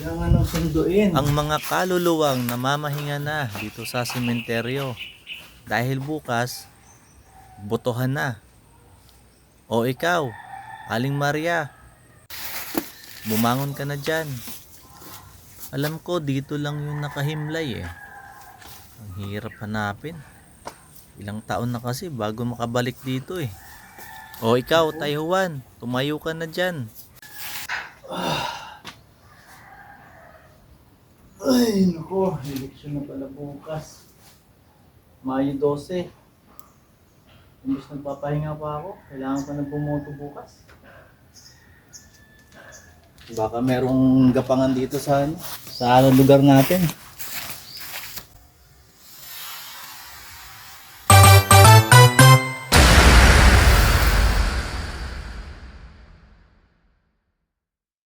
Kailangan ng sunduin. Ang mga kaluluwang namamahinga na dito sa sementeryo dahil bukas botohan na. O ikaw, Aling Maria, bumangon ka na dyan. Alam ko dito lang yung nakahimlay eh. Ang hirap hanapin. Ilang taon na kasi bago makabalik dito eh. O ikaw, Tay Juan, tumayo ka na dyan. Ay, naku. Eleksyon na pala bukas. Mayo 12. Imbis nagpapahinga pa ako, kailangan pa na bumoto bukas. Baka merong gapangan dito sa lugar natin.